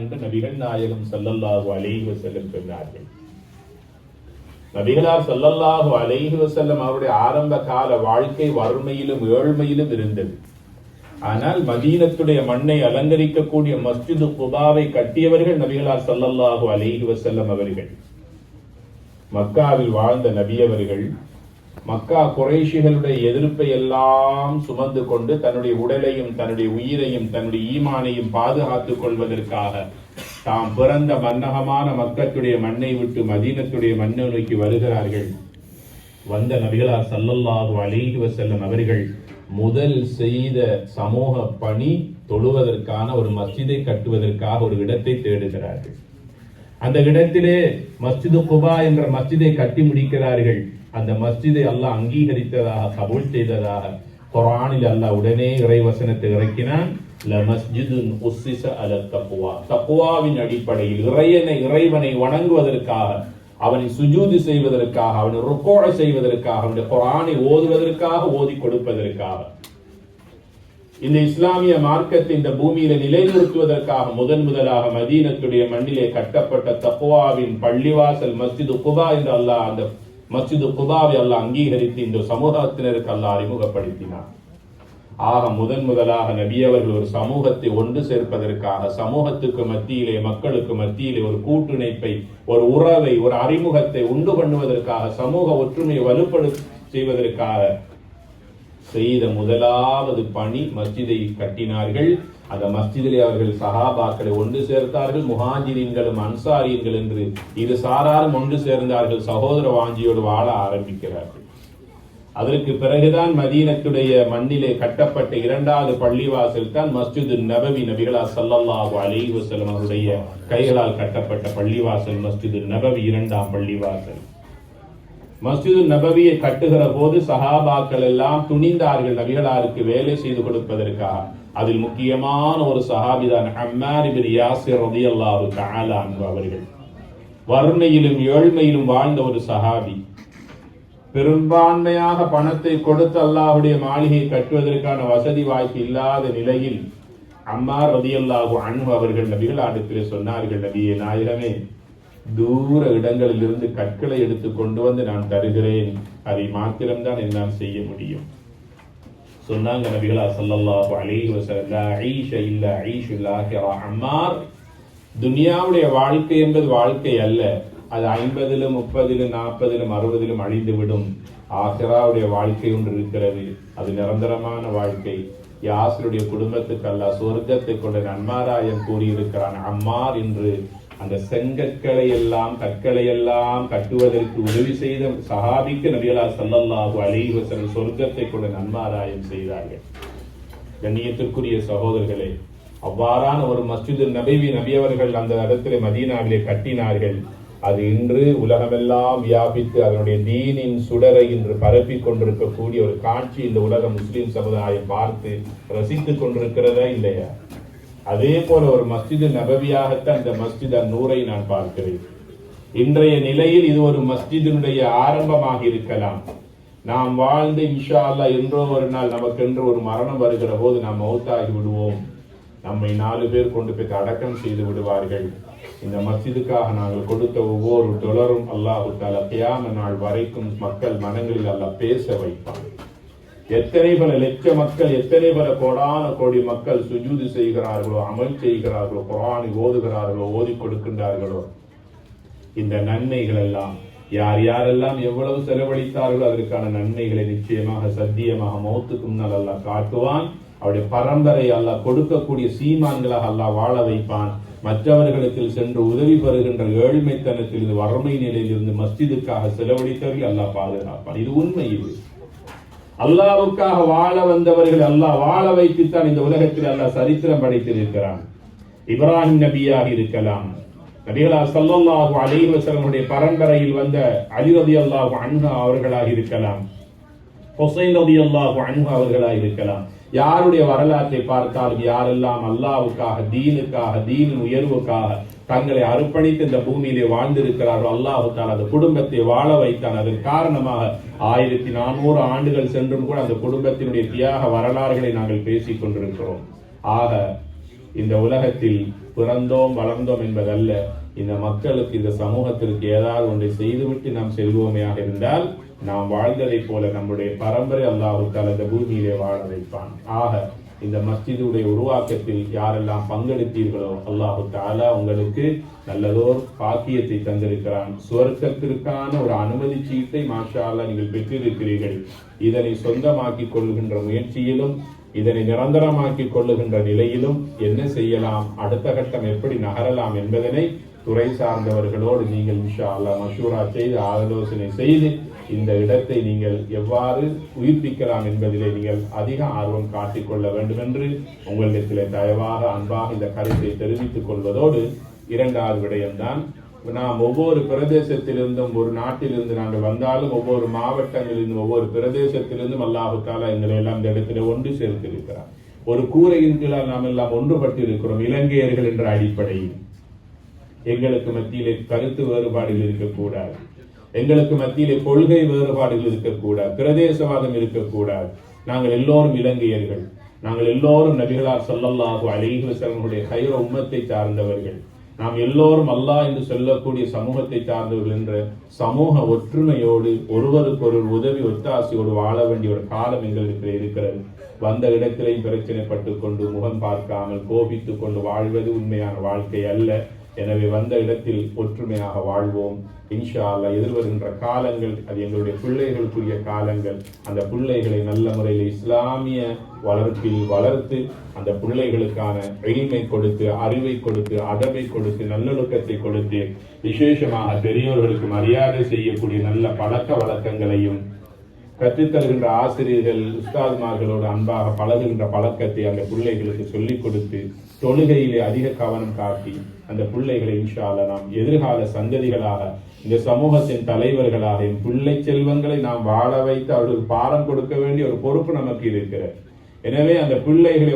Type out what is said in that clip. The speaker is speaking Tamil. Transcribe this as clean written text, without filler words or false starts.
என்று நபிகள் நாயகம் ஸல்லல்லாஹு அலைஹி வஸல்லம் சொன்னார்கள். நபிகளார் ஸல்லல்லாஹு அலைஹி வஸல்லம் அவருடைய ஆரம்ப கால வாழ்க்கை வறுமையிலும் ஏழ்மையிலும் இருந்தது. ஆனால் மதீனத்துடைய மண்ணை அலங்கரிக்கக்கூடிய மஸ்ஜிது குபாவை கட்டியவர்கள் நபிகளார் ஸல்லல்லாஹு அலைஹி வஸல்லம் அவர்கள். மக்காவில் வாழ்ந்த நபி அவர்கள் மக்கா குறைஷிகளுடைய எதிர்ப்பை எல்லாம் சுமந்து கொண்டு தன்னுடைய உடலையும் தன்னுடைய உயிரையும் தன்னுடைய ஈமானையும் பாதுகாத்துக் கொள்வதற்காக தாம் பிறந்த மன்னகமான மக்களுடைய மண்ணை விட்டு மதீனத்துடைய மண்ணை நோக்கி வருகிறார்கள். வந்த நபிகளார் ஸல்லல்லாஹு அலைஹி வஸல்லம் அவர்கள் முதல் செய்த சமூக பணி தொழுவதற்கான ஒரு மஸ்ஜிதை கட்டுவதற்காக ஒரு இடத்தை தேடுகிறார்கள். அந்த இடத்திலே மஸ்ஜிது குபா என்ற மஸ்ஜிதை கட்டி முடிக்கிறார்கள். அந்த மஸ்ஜிதை அல்லாஹ் அங்கீகரித்ததாக கபூல் செய்ததாக குர்ஆனில் அல்லாஹ் உடனே இறைவசனத்தை இறக்கினான். லமஸ்ஜிதுன் உஸ்ஸிஸ அலா தக்வா, தக்வாவின் அடிப்படையில் இறைவனை வணங்குவதற்காக, அவனை சுஜூது செய்வதற்காக, அவனை ருக்கூ செய்வதற்காக, அவனுடைய குர்ஆனை ஓதுவதற்காக, ஓதி கொடுப்பதற்காக, இந்த இஸ்லாமிய மார்க்கத்தை இந்த பூமியில நிலைநிறுத்துவதற்காக முதலாக மதீனத்துடைய மண்ணிலே கட்டப்பட்ட தக்வாவின் பள்ளிவாசல் மஸ்ஜிது குபா என்று அல்லாஹ் அந்த மஸ்ஜிது குபாவை அல்லாஹ் அங்கீகரித்து இந்த சமூகத்தினருக்கு அல்லாஹ் அறிமுகப்படுத்தினார். ஆக முதலாக நபி அவர்கள் ஒரு சமூகத்தை ஒன்று சேர்ப்பதற்காக, சமூகத்துக்கு மத்தியிலே மக்களுக்கு மத்தியிலே ஒரு கூட்டிணைப்பை, ஒரு உறவை, ஒரு அறிமுகத்தை உண்டு பண்ணுவதற்காக, சமூக ஒற்றுமையை வலுப்படு செய்வதற்காக செய்த முதலாவது பணி மஸ்ஜிதை கட்டினார்கள். அந்த மஸ்ஜிதிலே அவர்கள் சஹாபாக்களை ஒன்று சேர்த்தார்கள். முஹாஜிரீன்களும் அன்சாரியன்கள் என்று இரு சாராரும் ஒன்று சேர்ந்தார்கள். சகோதர வாஞ்சியோடு வாழ ஆரம்பிக்கிறார்கள். அதற்கு பிறகுதான் மதீனத்துடைய மண்ணிலே கட்டப்பட்ட இரண்டாவது பள்ளிவாசல் தான் மஸ்ஜிது நபவி. நபிகளார் ஸல்லல்லாஹு அலைஹி வஸல்லம் அவருடைய கைகளால் கட்டப்பட்ட பள்ளிவாசல் மஸ்ஜிது நபவி, இரண்டாம் பள்ளிவாசல். மஸ்ஜிது நபவியை கட்டுகிற போது சஹாபாக்கள் எல்லாம் துணிந்தார்கள் நபிகளாருக்கு வேலை செய்து கொடுப்பதற்காக. அதில் முக்கியமான ஒரு சஹாபிதான் அம்மார் இப்னு யாசிர் ரலியல்லாஹு தஆலா அன்ஹு அவர்கள். வறுமையிலும் ஏழ்மையிலும் வாழ்ந்த ஒரு சஹாபி. பெரும்பான்மையாக பணத்தை கொடுத்து அல்லாஹ்வுடைய மாளிகையை கட்டுவதற்கான வசதி வாய்ப்பு இல்லாத நிலையில் அம்மார் ரலியல்லாஹு அன்ஹு அவர்கள் நபிகளாரிடத்திலே சொன்னார்கள், நபியே நாயகமே, தூர இடங்களில் இருந்து கற்களை எடுத்து கொண்டு வந்து நான் தருகிறேன், அதை மாத்திரம்தான் என்னால் செய்ய முடியும். சொன்னாங்க நபிகளார் ஸல்லல்லாஹு அலைஹி வஸல்லம், லா ஈஷ இல்லா ஈஷுல் ஆகிரா. அம்மார், துனியாவுடைய வாழ்க்கை என்பது வாழ்க்கை அல்ல. அது 50, 30, 40, 60 அழிந்துவிடும். ஆகிராவுடைய வாழ்க்கை ஒன்று இருக்கிறது. அது நிரந்தரமான வாழ்க்கை. யாசருடைய குடும்பத்துக்கு அல்லாஹ் சொர்க்கத்தை கொண்ட நன்மாராயம் கூறியிருக்கிறான். அம்மார் என்று அந்த செங்கற்களை எல்லாம் கற்களை எல்லாம் கட்டுவதற்கு உதவி செய்த சஹாபிக்கு நபிகளார் ஸல்லல்லாஹு அலைஹி வஸல்லம் சொர்க்கத்தை கொண்ட நன்மாராயம் செய்தார்கள். கண்ணியத்திற்குரிய சகோதரர்களே, அவ்வாறான ஒரு மஸ்ஜிது நபவி நபியவர்கள் அந்த இடத்திலே மதீனாவிலே கட்டினார்கள். அது இன்று உலகமெல்லாம் வியாபித்து அதனுடைய தீனின் சுடரை இன்று பரப்பிக் கொண்டிருக்கக்கூடிய ஒரு காட்சி இந்த உலக முஸ்லிம் சமுதாயம் பார்த்து ரசித்துக் கொண்டிருக்கிறதா இல்லையா? அதே போல ஒரு மஸ்ஜிது நபவியாகத்தான் இந்த மஸ்ஜித் அன்-நூரை நான் பார்க்கிறேன். இன்றைய நிலையில் இது ஒரு மஸ்ஜிதினுடைய ஆரம்பமாக இருக்கலாம். நாம் வாழ்ந்து இன்ஷா அல்லாஹ் என்றோ ஒரு நாள் நமக்கென்று ஒரு மரணம் வருகிற போது நாம் மௌத்தாகி விடுவோம். நம்மை 4 பேர் கொண்டு போய் அடக்கம் செய்து விடுவார்கள். இந்த மஸ்ஜிதுக்காக நாங்கள் கொடுத்த ஒவ்வொரு டொலரும் அல்லாஹ் தஆலா கியாமத் நாள் வரைக்கும் மக்கள் மனங்களில் அல்லாஹ் பேச வைப்பான். எத்தனை பல லட்ச மக்கள், எத்தனை பல கோடான கோடி மக்கள் சுஜூது செய்கிறார்களோ, அமல் செய்கிறார்களோ, குர்ஆனை ஓதுகிறார்களோ, ஓதி கொடுக்கின்றார்களோ, இந்த நன்மைகள் எல்லாம் யார் யாரெல்லாம் எவ்வளவு செலவழித்தார்களோ அதற்கான நன்மைகளை நிச்சயமாக சத்தியமாக மௌத்துக்கு முன்னால் அல்லாஹ் காட்டுவான். அவருடைய பரம்பரை அல்லாஹ் கொடுக்கக்கூடிய சீமான்களாக அல்லாஹ் வாழ வைப்பான். மற்றவர்களுக்கு சென்று உதவி பெறுகின்ற ஏழ்மைத்தனத்தில் இருந்து, வறுமை நிலையில் இருந்து மஸ்ஜிதுக்காக செலவழித்தவர்கள் அல்லாஹ் பாதுகாப்பான். இது உண்மை. இது அல்லாஹ்வுக்காக வாழ வந்தவர்கள் அல்லாஹ் வாழ வைத்துத்தான் இந்த உலகத்தில் அல்லாஹ் சரித்திரம் படைத்திருக்கிறான். இப்ராஹிம் நபியாக இருக்கலாம், நபிகளார் ஸல்லல்லாஹு அலைஹி வஸல்லம் பரம்பரையில் வந்த அலி ரலியல்லாஹு அன்ஹு அவர்களாக இருக்கலாம், ஹுசைன் ரலியல்லாஹு அன்ஹு அவர்களாக இருக்கலாம். யாருடைய வரலாற்றை பார்த்தாலும் யாரெல்லாம் அல்லாஹ்வுக்காக, தீனுக்காக, தீனின் உயர்வுக்காக தங்களை அர்ப்பணித்து இந்த பூமியிலே வாழ்ந்திருக்கிறார்கள், அல்லாஹ் தஆலா அந்த குடும்பத்தை வாழ வைத்தான். அதன் காரணமாக 1400 ஆண்டுகள் சென்றும் கூட அந்த குடும்பத்தினுடைய தியாக வரலாறுகளை நாங்கள் பேசிக் கொண்டிருக்கிறோம். ஆக இந்த உலகத்தில் பிறந்தோம் வளர்ந்தோம் என்பதல்ல. இந்த மக்களுக்கு, இந்த சமூகத்திற்கு ஏதாவது ஒன்றை செய்துவிட்டு நாம் செல்வோமையாக இருந்தால் நாம் வாழ்ந்ததை போல நம்முடைய பரம்பரை அல்லாஹ் தஆலா இந்த பூமியிலே வாழ வைப்பான். ஆக இந்த மஸ்ஜிதுடைய உருவாக்கத்தில் யாரெல்லாம் பங்கெடுத்தீர்களோ அல்லாஹ் தஆலா உங்களுக்கு நல்லதோர் பாக்கியத்தை தந்திருக்கிறான். சுவர்க்கத்திற்கான ஒரு அனுமதி சீட்டை மாஷா அல்லாஹ் நீங்கள் பெற்றிருக்கிறீர்கள். இதனை சொந்தமாக்கிக் கொள்கின்ற முயற்சியிலும், இதனை நிரந்தரமாக்கிக் கொள்ளுகின்ற நிலையிலும் என்ன செய்யலாம், அடுத்த கட்டம் எப்படி நகரலாம் என்பதனை துறை சார்ந்தவர்களோடு நீங்கள் இன்ஷா அல்லாஹ் மஷூரா செய்து ஆலோசனை செய்து இந்த இடத்தை நீங்கள் எவ்வாறு உயிர்ப்பிக்கலாம் என்பதிலே நீங்கள் அதிக ஆர்வம் காட்டிக்கொள்ள வேண்டும் என்று உங்களிடத்திலே தயவாக அன்பாக இந்த கருத்தை தெரிவித்துக் கொள்வதோடு, இரண்டாவது விடயம்தான், நாம் ஒவ்வொரு பிரதேசத்திலிருந்தும், ஒரு நாட்டிலிருந்து நாங்கள் வந்தாலும், ஒவ்வொரு மாவட்டங்களிலிருந்தும், ஒவ்வொரு பிரதேசத்திலிருந்தும் அல்லாஹ் தஆலா எங்களை எல்லாம் இந்த இடத்திலே ஒன்று சேர்த்திருக்கிறார். ஒரு கூரையின் கீழால் நாம் எல்லாம் ஒன்றுபட்டு இருக்கிறோம். இலங்கையர்கள் என்ற அடிப்படையில் எங்களுக்கு மத்தியிலே கருத்து வேறுபாடுகள் இருக்கக்கூடாது, எங்களுக்கு மத்தியிலே கொள்கை வேறுபாடுகள் இருக்கக்கூடாது, பிரதேசவாதம் இருக்கக்கூடாது. நாங்கள் எல்லோரும் இலங்கையர்கள், நாங்கள் எல்லோரும் நபிகளார் ஸல்லல்லாஹு அலைஹி வஸல்லம் கைர உம்மத்தை சார்ந்தவர்கள், நாம் எல்லோரும் அல்லாஹ் என்று சொல்லக்கூடிய சமூகத்தை சார்ந்தவர்கள் என்ற சமூக ஒற்றுமையோடு ஒருவருக்கு உதவி ஒத்தாசையோடு வாழ வேண்டிய ஒரு காலம் எங்களுக்கு இருக்கிறது. வந்த இடத்திலேயும் பிரச்சனைப்பட்டுக் கொண்டு முகம் பார்க்காமல் கோபித்துக் கொண்டு வாழ்வது உண்மையான வாழ்க்கை அல்ல. எனவே வந்த இடத்தில் ஒற்றுமையாக வாழ்வோம் இன்ஷா அல்லாஹ். எதிர்வருகின்ற காலங்கள் அது எங்களுடைய பிள்ளைகளுக்குரிய காலங்கள். அந்த பிள்ளைகளை நல்ல முறையில் இஸ்லாமிய வளர்ப்பில் வளர்த்து, அந்த பிள்ளைகளுக்கான எளிமை கொடுத்து, அறிவை கொடுத்து, அதவை கொடுத்து, நல்லொழுக்கத்தை கொடுத்து, விசேஷமாக பெரியோர்களுக்கு மரியாதை செய்யக்கூடிய நல்ல பழக்க வழக்கங்களையும் கற்றுத்தருகின்ற ஆசிரியர்கள் உஸ்தாதுமார்களோடு அன்பாக பழகுகின்ற பழக்கத்தை அந்த பிள்ளைகளுக்கு சொல்லிக் கொடுத்து, தொழுகையிலே அதிக கவனம் காட்டி அந்த பிள்ளைகளை இன்ஷா அல்லாஹ் நாம் எதிர்கால சந்ததிகளாக, இந்த சமூகத்தின் தலைவர்களாக, பிள்ளை செல்வங்களை நாம் வாழ வைத்து அவர்களுக்கு பாடம் கொடுக்க வேண்டிய ஒரு பொறுப்பு நமக்கு இருக்கிறது. எனவே அந்த பிள்ளைகளை